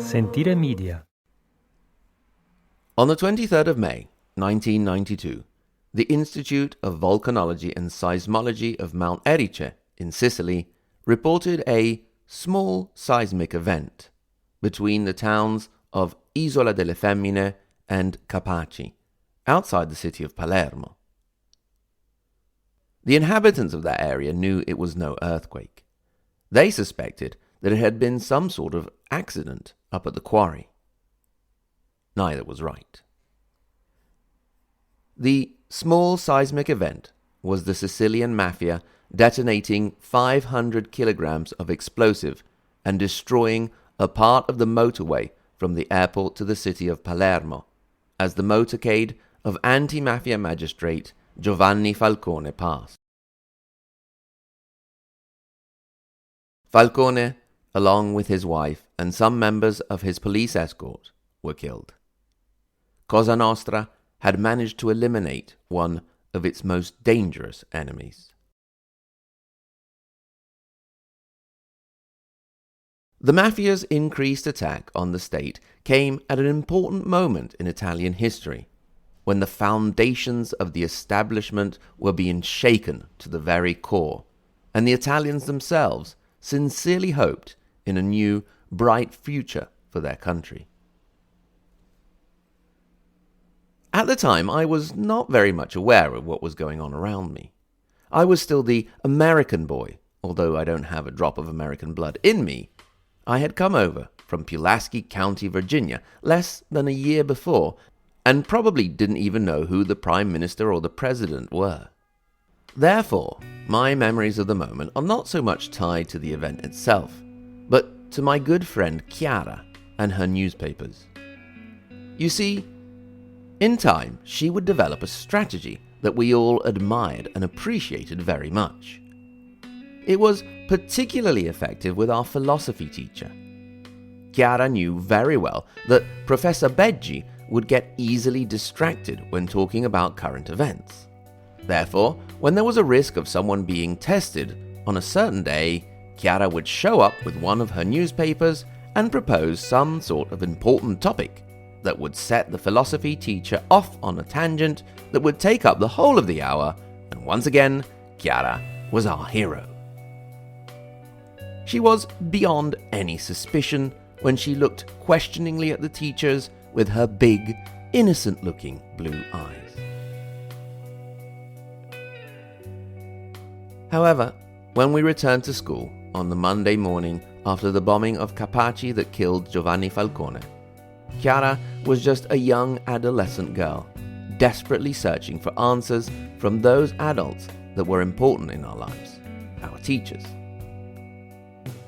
Sentire Media. On the 23rd of May, 1992, the Institute of Volcanology and Seismology of Mount Erice in Sicily reported a small seismic event between the towns of Isola delle Femmine and Capaci, outside the city of Palermo. The inhabitants of that area knew it was no earthquake. They suspected that it had been some sort of accident up at the quarry. Neither was right. The small seismic event was the Sicilian mafia detonating 500 kilograms of explosive and destroying a part of the motorway from the airport to the city of Palermo as the motorcade of anti-mafia magistrate Giovanni Falcone passed. Falcone, along with his wife and some members of his police escort, were killed. Cosa Nostra had managed to eliminate one of its most dangerous enemies. The mafia's increased attack on the state came at an important moment in Italian history, when the foundations of the establishment were being shaken to the very core, and the Italians themselves sincerely hoped in a new, bright future for their country. At the time, I was not very much aware of what was going on around me. I was still the American boy, although I don't have a drop of American blood in me. I had come over from Pulaski County, Virginia, less than a year before, and probably didn't even know who the Prime Minister or the President were. Therefore, my memories of the moment are not so much tied to the event itself, but to my good friend Chiara and her newspapers. You see, in time, she would develop a strategy that we all admired and appreciated very much. It was particularly effective with our philosophy teacher. Chiara knew very well that Professor Beggi would get easily distracted when talking about current events. Therefore, when there was a risk of someone being tested on a certain day, Chiara would show up with one of her newspapers and propose some sort of important topic that would set the philosophy teacher off on a tangent that would take up the whole of the hour, and once again, Chiara was our hero. She was beyond any suspicion when she looked questioningly at the teachers with her big, innocent-looking blue eyes. However, when we returned to school on the Monday morning after the bombing of Capaci that killed Giovanni Falcone, Chiara was just a young adolescent girl, desperately searching for answers from those adults that were important in our lives, our teachers.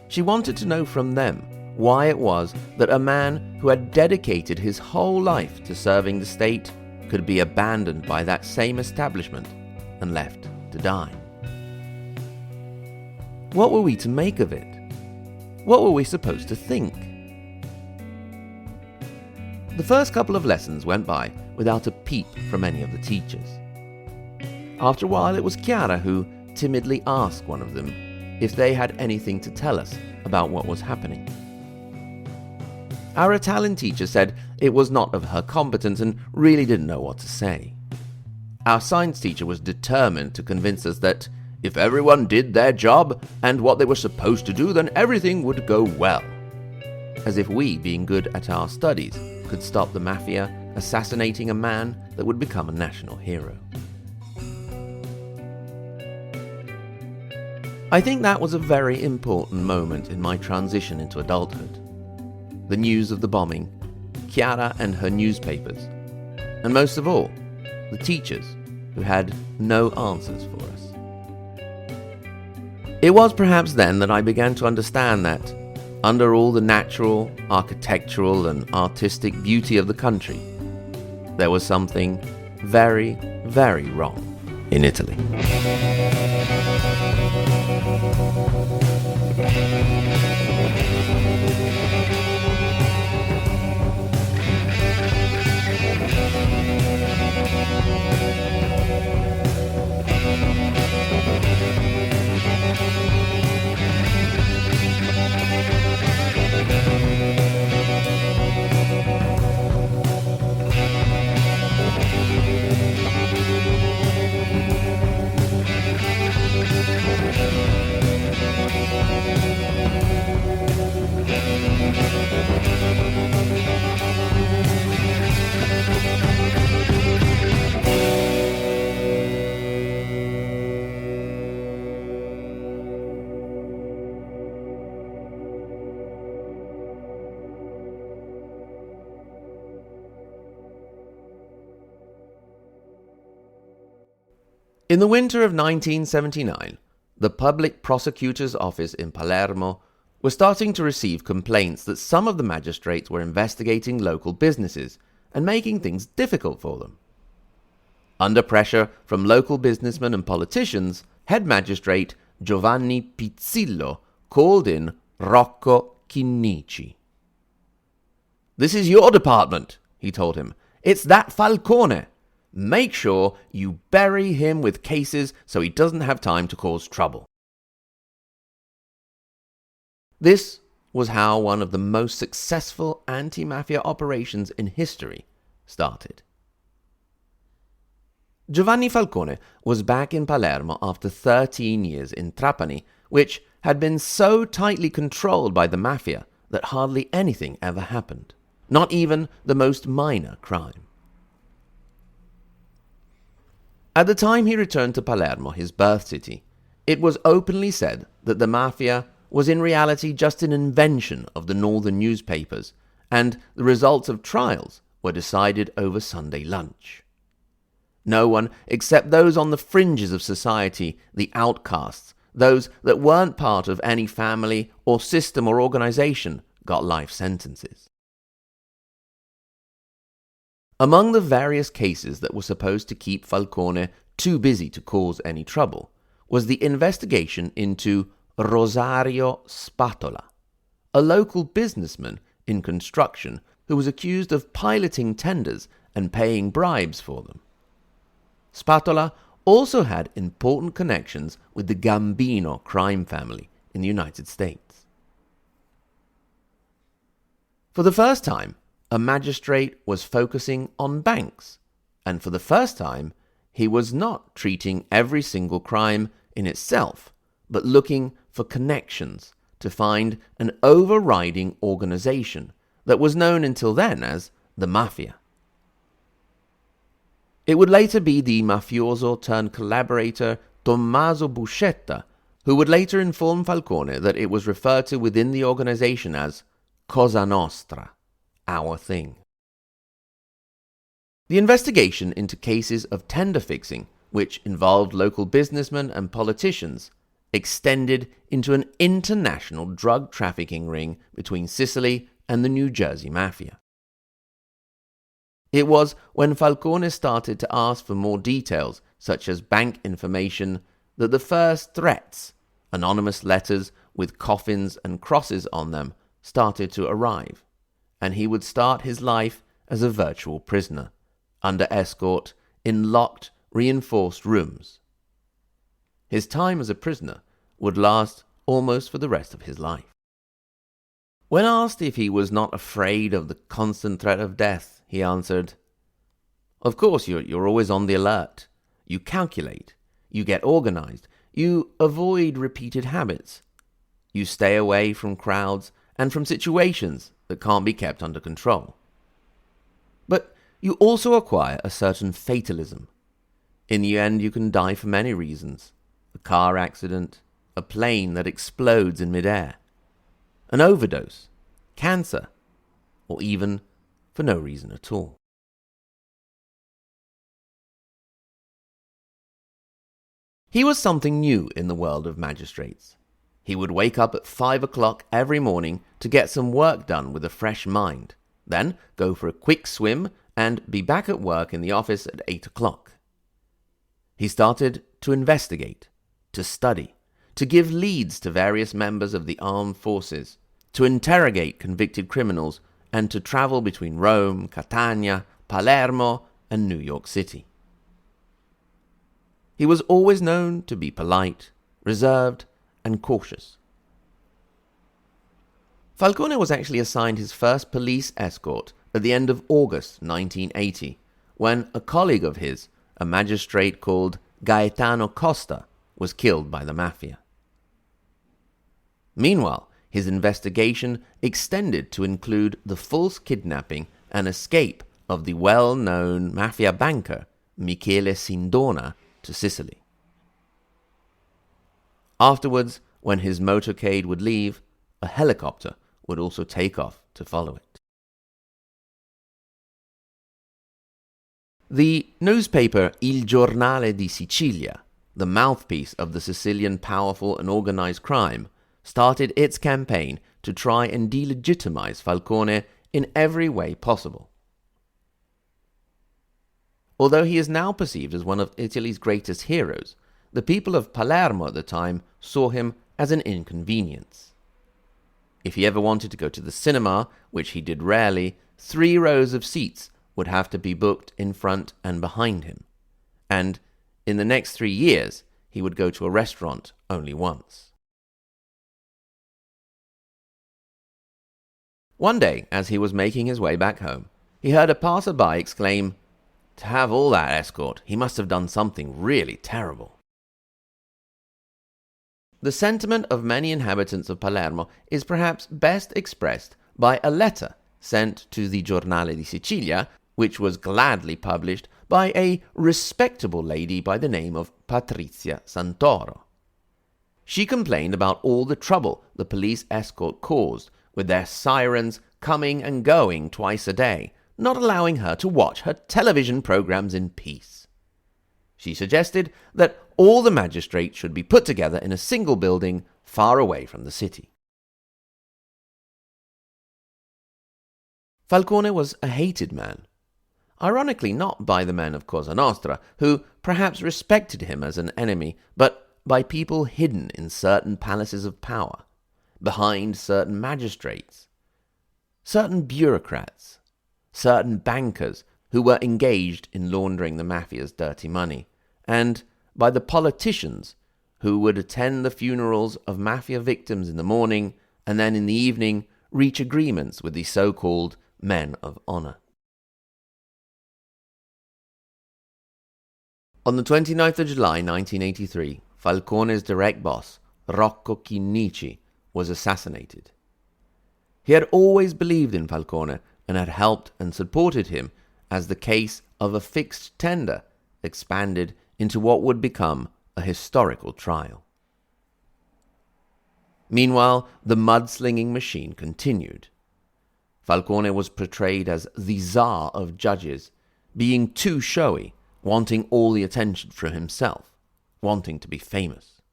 She wanted to know from them why it was that a man who had dedicated his whole life to serving the state could be abandoned by that same establishment and left to die. What were we to make of it? What were we supposed to think? The first couple of lessons went by without a peep from any of the teachers. After a while, it was Chiara who timidly asked one of them if they had anything to tell us about what was happening. Our Italian teacher said it was not of her competence and really didn't know what to say. Our science teacher was determined to convince us that if everyone did their job and what they were supposed to do, then everything would go well. As if we, being good at our studies, could stop the mafia assassinating a man that would become a national hero. I think that was a very important moment in my transition into adulthood. The news of the bombing, Chiara and her newspapers, and most of all, the teachers who had no answers for us. It was perhaps then that I began to understand that, under all the natural, architectural, and artistic beauty of the country, there was something very, very wrong in Italy. In the winter of 1979, the public prosecutor's office in Palermo was starting to receive complaints that some of the magistrates were investigating local businesses and making things difficult for them. Under pressure from local businessmen and politicians, head magistrate Giovanni Pizzillo called in Rocco Chinnici. "This is your department," he told him. "It's that Falcone. Make sure you bury him with cases so he doesn't have time to cause trouble." This was how one of the most successful anti-mafia operations in history started. Giovanni Falcone was back in Palermo after 13 years in Trapani, which had been so tightly controlled by the mafia that hardly anything ever happened, not even the most minor crime. At the time he returned to Palermo, his birth city, it was openly said that the mafia was in reality just an invention of the northern newspapers, and the results of trials were decided over Sunday lunch. No one except those on the fringes of society, the outcasts, those that weren't part of any family or system or organization, got life sentences. Among the various cases that were supposed to keep Falcone too busy to cause any trouble was the investigation into Rosario Spatola, a local businessman in construction who was accused of piloting tenders and paying bribes for them. Spatola also had important connections with the Gambino crime family in the United States. For the first time, a magistrate was focusing on banks, and for the first time, he was not treating every single crime in itself, but looking for connections to find an overriding organization that was known until then as the mafia. It would later be the mafioso-turned-collaborator Tommaso Buscetta who would later inform Falcone that it was referred to within the organization as Cosa Nostra, our thing. The investigation into cases of tender fixing, which involved local businessmen and politicians, extended into an international drug trafficking ring between Sicily and the New Jersey Mafia. It was when Falcone started to ask for more details, such as bank information, that the first threats, anonymous letters with coffins and crosses on them, started to arrive, and he would start his life as a virtual prisoner, under escort, in locked, reinforced rooms. His time as a prisoner would last almost for the rest of his life. When asked if he was not afraid of the constant threat of death, he answered, "Of course, you're always on the alert. You calculate. You get organized. You avoid repeated habits. You stay away from crowds and from situations that can't be kept under control. But you also acquire a certain fatalism. In the end, you can die for many reasons. A car accident, a plane that explodes in midair, an overdose, cancer, or even for no reason at all." He was something new in the world of magistrates. He would wake up at 5 o'clock every morning to get some work done with a fresh mind, then go for a quick swim and be back at work in the office at 8 o'clock. He started to investigate, to study, to give leads to various members of the armed forces, to interrogate convicted criminals, and to travel between Rome, Catania, Palermo, and New York City. He was always known to be polite, reserved, and cautious. Falcone was actually assigned his first police escort at the end of August 1980, when a colleague of his, a magistrate called Gaetano Costa, was killed by the mafia. Meanwhile, his investigation extended to include the false kidnapping and escape of the well-known mafia banker Michele Sindona to Sicily. Afterwards, when his motorcade would leave, a helicopter would also take off to follow it. The newspaper Il Giornale di Sicilia, the mouthpiece of the Sicilian powerful and organized crime, started its campaign to try and delegitimize Falcone in every way possible. Although he is now perceived as one of Italy's greatest heroes, the people of Palermo at the time saw him as an inconvenience. If he ever wanted to go to the cinema, which he did rarely, 3 rows of seats would have to be booked in front and behind him. And in the next 3 years, he would go to a restaurant only once. One day, as he was making his way back home, he heard a passerby exclaim, "To have all that escort, he must have done something really terrible." The sentiment of many inhabitants of Palermo is perhaps best expressed by a letter sent to the Giornale di Sicilia, which was gladly published by a respectable lady by the name of Patrizia Santoro. She complained about all the trouble the police escort caused, with their sirens coming and going twice a day, not allowing her to watch her television programs in peace. She suggested that all the magistrates should be put together in a single building far away from the city. Falcone was a hated man. Ironically, not by the men of Cosa Nostra, who perhaps respected him as an enemy, but by people hidden in certain palaces of power, behind certain magistrates, certain bureaucrats, certain bankers who were engaged in laundering the mafia's dirty money, and by the politicians who would attend the funerals of mafia victims in the morning and then in the evening reach agreements with the so-called men of honor. On the 29th of July 1983, Falcone's direct boss, Rocco Chinnici, was assassinated. He had always believed in Falcone and had helped and supported him as the case of a fixed tender expanded into what would become a historical trial. Meanwhile, the mudslinging machine continued. Falcone was portrayed as the czar of judges, being too showy, wanting all the attention for himself, wanting to be famous.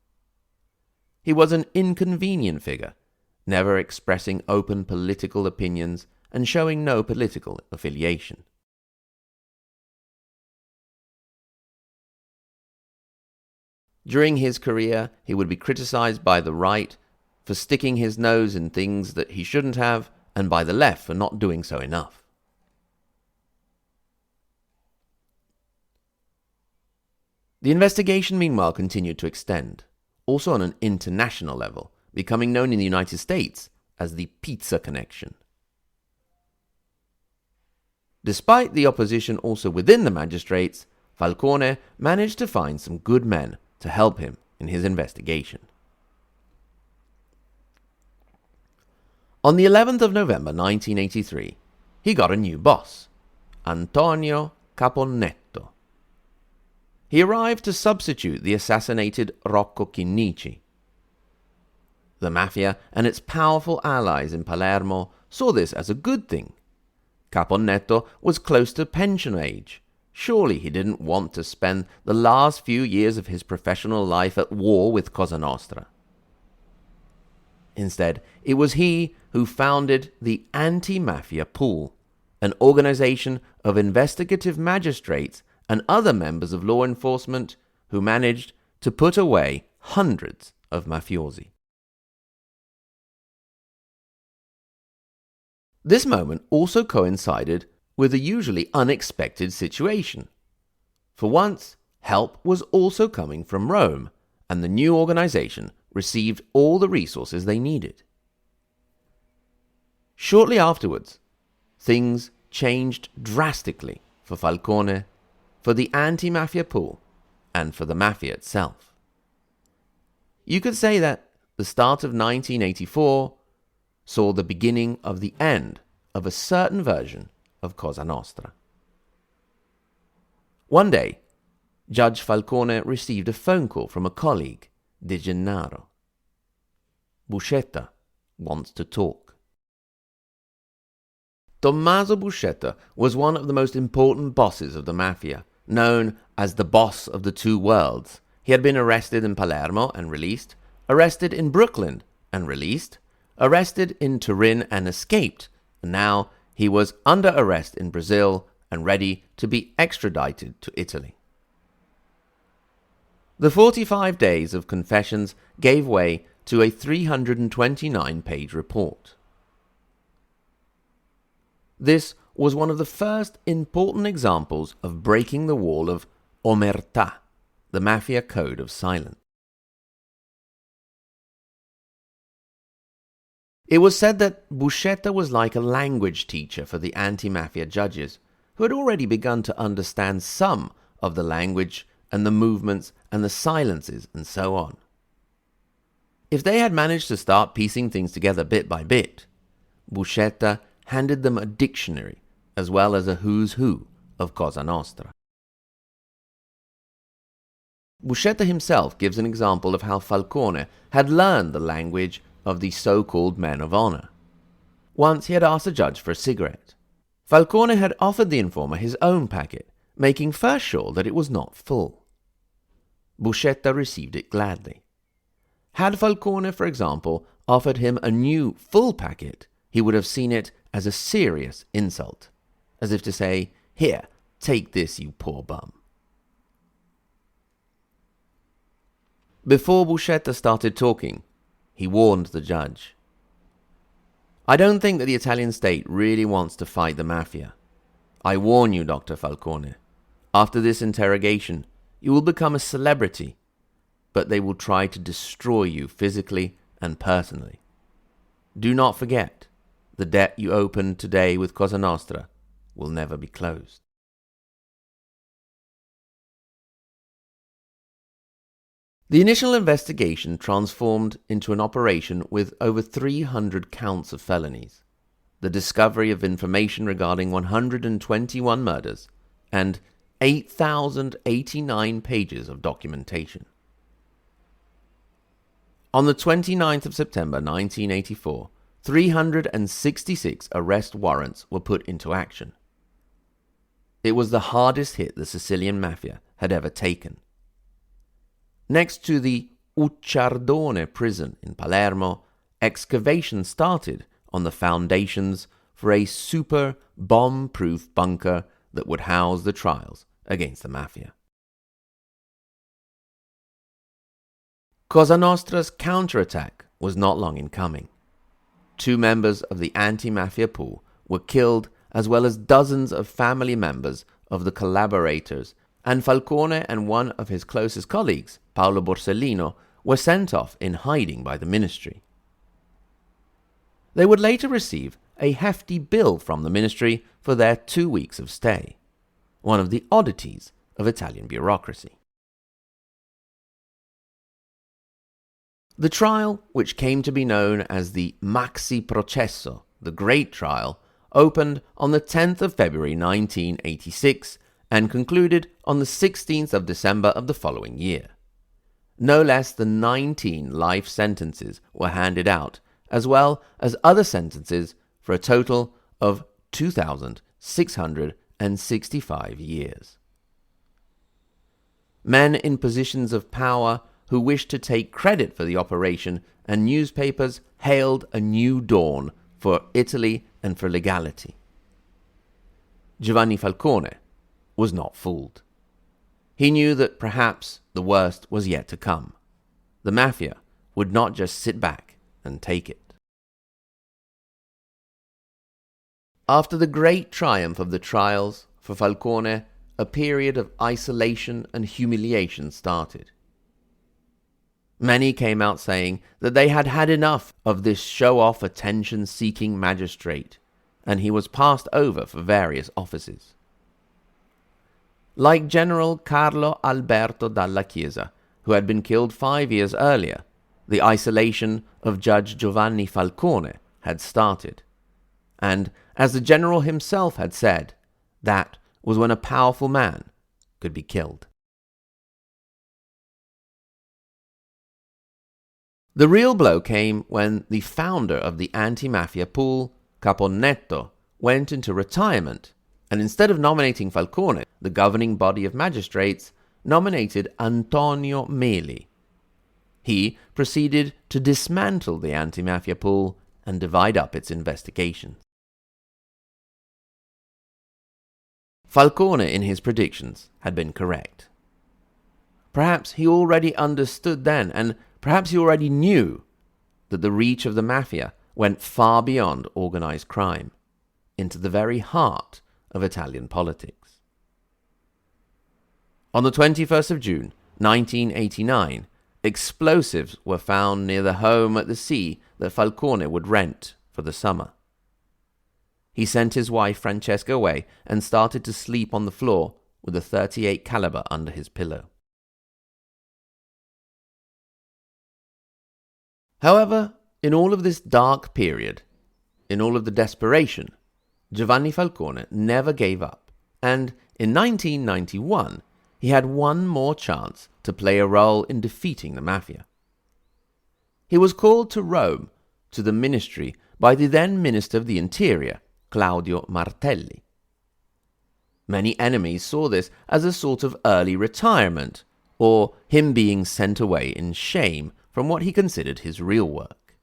He was an inconvenient figure, never expressing open political opinions and showing no political affiliation. During his career, he would be criticized by the right for sticking his nose in things that he shouldn't have, and by the left for not doing so enough. The investigation, meanwhile, continued to extend, also on an international level, becoming known in the United States as the Pizza Connection. Despite the opposition also within the magistrates, Falcone managed to find some good men to help him in his investigation. On the 11th of November 1983, he got a new boss, Antonio Caponnetto. He arrived to substitute the assassinated Rocco Chinnici. The mafia and its powerful allies in Palermo saw this as a good thing. Caponnetto was close to pension age. Surely he didn't want to spend the last few years of his professional life at war with Cosa Nostra. Instead, it was he who founded the Anti-mafia Pool, an organization of investigative magistrates and other members of law enforcement who managed to put away hundreds of mafiosi. This moment also coincided with a usually unexpected situation. For once, help was also coming from Rome, and the new organization received all the resources they needed. Shortly afterwards, things changed drastically for Falcone, for the anti-mafia pool, and for the mafia itself. You could say that the start of 1984 saw the beginning of the end of a certain version of Cosa Nostra. One day, Judge Falcone received a phone call from a colleague, De Gennaro. Buscetta wants to talk. Tommaso Buscetta was one of the most important bosses of the mafia, known as the boss of the two worlds. He had been arrested in Palermo and released, arrested in Brooklyn and released, arrested in Turin and escaped, and now he was under arrest in Brazil and ready to be extradited to Italy. The 45 days of confessions gave way to a 329-page report. This was one of the first important examples of breaking the wall of omertà, the mafia code of silence. It was said that Buscetta was like a language teacher for the anti-mafia judges, who had already begun to understand some of the language and the movements and the silences and so on. If they had managed to start piecing things together bit by bit, Buscetta handed them a dictionary as well as a who's who of Cosa Nostra. Buscetta himself gives an example of how Falcone had learned the language of the so-called men of honor. Once he had asked a judge for a cigarette. Falcone had offered the informer his own packet, making first sure that it was not full. Buscetta received it gladly. Had Falcone, for example, offered him a new full packet, he would have seen it as a serious insult, as if to say, "Here, take this, you poor bum." Before Buscetta started talking, he warned the judge. "I don't think that the Italian state really wants to fight the mafia. I warn you, Dr. Falcone, after this interrogation, you will become a celebrity, but they will try to destroy you physically and personally. Do not forget, the debt you opened today with Cosa Nostra will never be closed." The initial investigation transformed into an operation with over 300 counts of felonies, the discovery of information regarding 121 murders, and 8,089 pages of documentation. On the 29th of September 1984, 366 arrest warrants were put into action. It was the hardest hit the Sicilian mafia had ever taken. Next to the Ucciardone prison in Palermo, excavation started on the foundations for a super bomb-proof bunker that would house the trials against the mafia. Cosa Nostra's counterattack was not long in coming. 2 members of the anti-mafia pool were killed, as well as dozens of family members of the collaborators, and Falcone and one of his closest colleagues, Paolo Borsellino, were sent off in hiding by the ministry. They would later receive a hefty bill from the ministry for their 2 weeks of stay, one of the oddities of Italian bureaucracy. The trial, which came to be known as the Maxi Processo, the Great Trial, opened on the 10th of February 1986 and concluded on the 16th of December of the following year. No less than 19 life sentences were handed out, as well as other sentences for a total of 2,665 years. Men in positions of power who wished to take credit for the operation, and newspapers hailed a new dawn for Italy and for legality. Giovanni Falcone was not fooled. He knew that perhaps the worst was yet to come. The mafia would not just sit back and take it. After the great triumph of the trials, for Falcone, a period of isolation and humiliation started. Many came out saying that they had had enough of this show-off attention-seeking magistrate, and he was passed over for various offices. Like General Carlo Alberto Dalla Chiesa, who had been killed 5 years earlier, the isolation of Judge Giovanni Falcone had started. And, as the general himself had said, that was when a powerful man could be killed. The real blow came when the founder of the anti-mafia pool, Caponnetto, went into retirement, and instead of nominating Falcone, the governing body of magistrates nominated Antonio Meli. He proceeded to dismantle the anti-mafia pool and divide up its investigations. Falcone, in his predictions, had been correct. Perhaps he already understood then, and perhaps he already knew, that the reach of the mafia went far beyond organized crime, into the very heart of Italian politics. On the 21st of June, 1989, explosives were found near the home at the sea that Falcone would rent for the summer. He sent his wife Francesca away and started to sleep on the floor with a .38 caliber under his pillow. However, in all of this dark period, in all of the desperation, Giovanni Falcone never gave up, and in 1991 he had one more chance to play a role in defeating the mafia. He was called to Rome, to the ministry, by the then Minister of the Interior, Claudio Martelli. Many enemies saw this as a sort of early retirement, or him being sent away in shame from what he considered his real work.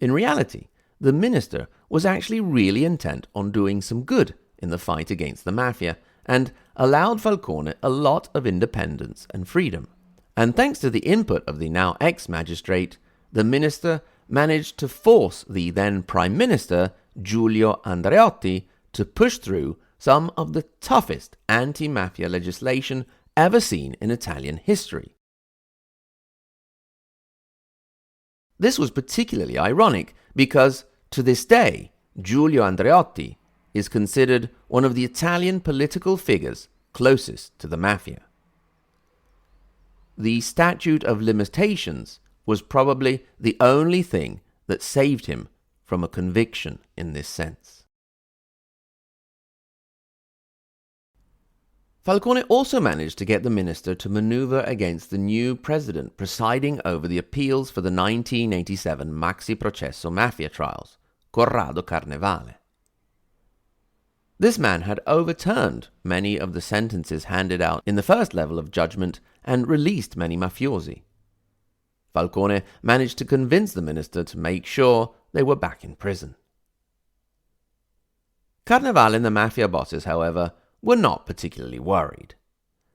In reality, the minister was actually really intent on doing some good in the fight against the mafia, and allowed Falcone a lot of independence and freedom. And thanks to the input of the now ex-magistrate, the minister managed to force the then Prime Minister, Giulio Andreotti, to push through some of the toughest anti-mafia legislation ever seen in Italian history. This was particularly ironic because, to this day, Giulio Andreotti is considered one of the Italian political figures closest to the mafia. The statute of limitations was probably the only thing that saved him from a conviction in this sense. Falcone also managed to get the minister to maneuver against the new president presiding over the appeals for the 1987 Maxi Processo Mafia trials, Corrado Carnevale. This man had overturned many of the sentences handed out in the first level of judgment and released many mafiosi. Falcone managed to convince the minister to make sure they were back in prison. Carnevale and the mafia bosses, however, were not particularly worried.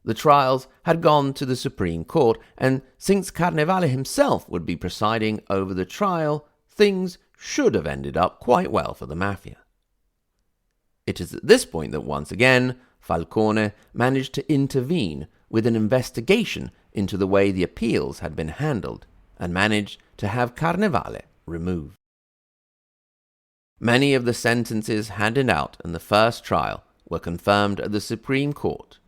The trials had gone to the Supreme Court, and since Carnevale himself would be presiding over the trial, things should have ended up quite well for the mafia. It is at this point that once again Falcone managed to intervene with an investigation into the way the appeals had been handled, and managed to have Carnevale removed. Many of the sentences handed out in the first trial were confirmed at the Supreme Court.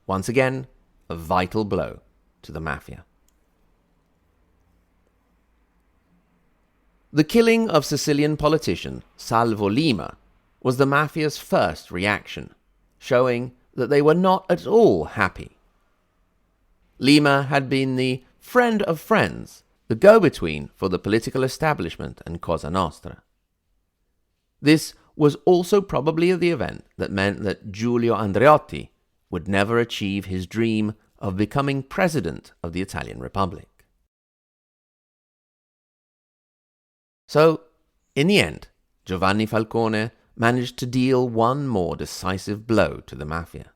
Once again, a vital blow to the mafia. The killing of Sicilian politician Salvo Lima was the mafia's first reaction, showing that they were not at all happy. Lima had been the friend of friends, the go-between for the political establishment and Cosa Nostra. This was also probably the event that meant that Giulio Andreotti would never achieve his dream of becoming president of the Italian Republic. So, in the end, Giovanni Falcone managed to deal one more decisive blow to the mafia.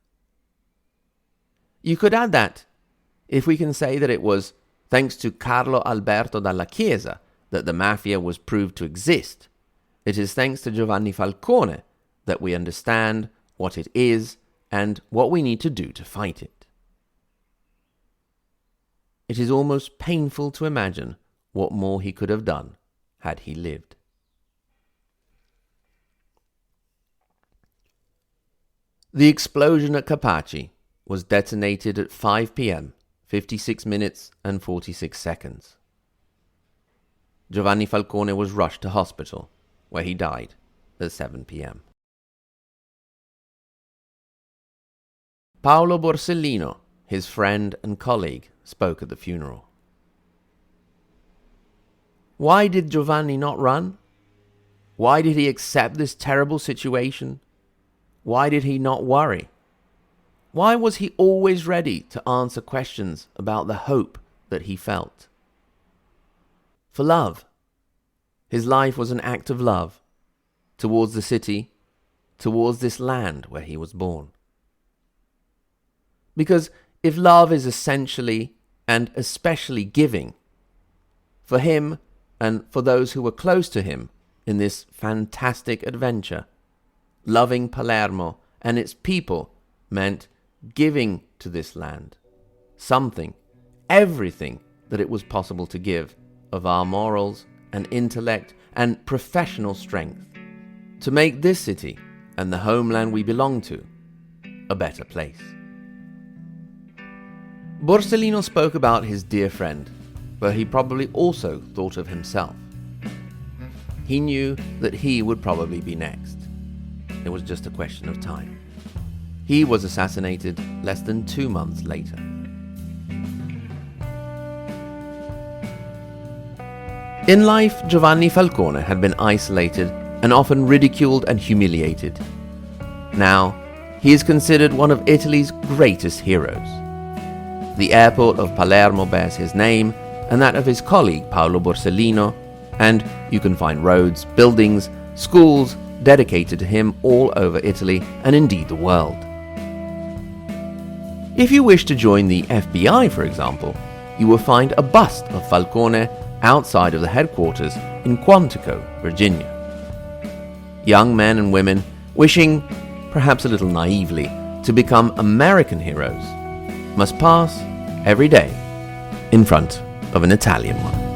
You could add that, if we can say that it was thanks to Carlo Alberto Dalla Chiesa that the mafia was proved to exist, it is thanks to Giovanni Falcone that we understand what it is and what we need to do to fight it. It is almost painful to imagine what more he could have done had he lived. The explosion at Capaci was detonated at 5 p.m., 56 minutes and 46 seconds. Giovanni Falcone was rushed to hospital, where he died at 7 p.m. Paolo Borsellino, his friend and colleague, spoke at the funeral. Why did Giovanni not run? Why did he accept this terrible situation? Why did he not worry? Why was he always ready to answer questions about the hope that he felt? For love. His life was an act of love towards the city, towards this land where he was born. Because if love is essentially and especially giving, for him and for those who were close to him in this fantastic adventure, loving Palermo and its people meant giving to this land something, everything that it was possible to give of our morals and intellect and professional strength, to make this city and the homeland we belong to a better place. Borsellino spoke about his dear friend, but he probably also thought of himself. He knew that he would probably be next. It was just a question of time. He was assassinated less than 2 months later. In life, Giovanni Falcone had been isolated and often ridiculed and humiliated. Now, he is considered one of Italy's greatest heroes. The airport of Palermo bears his name and that of his colleague Paolo Borsellino, and you can find roads, buildings, schools dedicated to him all over Italy and indeed the world. If you wish to join the FBI, for example, you will find a bust of Falcone outside of the headquarters in Quantico, Virginia. Young men and women wishing, perhaps a little naively, to become American heroes must pass every day in front of an Italian one.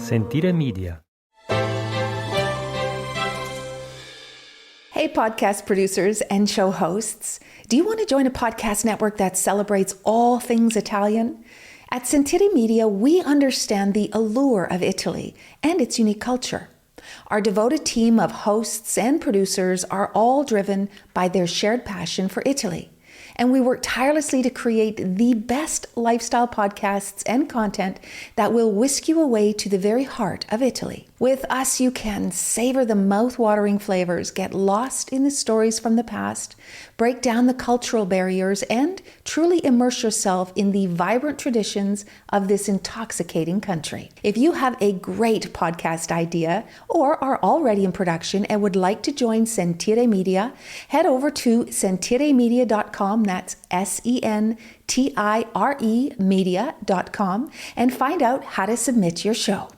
Sentire Media. Hey, podcast producers and show hosts. Do you want to join a podcast network that celebrates all things Italian? At Sentire Media, we understand the allure of Italy and its unique culture. Our devoted team of hosts and producers are all driven by their shared passion for Italy. And we work tirelessly to create the best lifestyle podcasts and content that will whisk you away to the very heart of Italy. With us, you can savor the mouth-watering flavors, get lost in the stories from the past, break down the cultural barriers, and truly immerse yourself in the vibrant traditions of this intoxicating country. If you have a great podcast idea or are already in production and would like to join Sentire Media, head over to sentiremedia.com, that's SENTIRE media.com, and find out how to submit your show.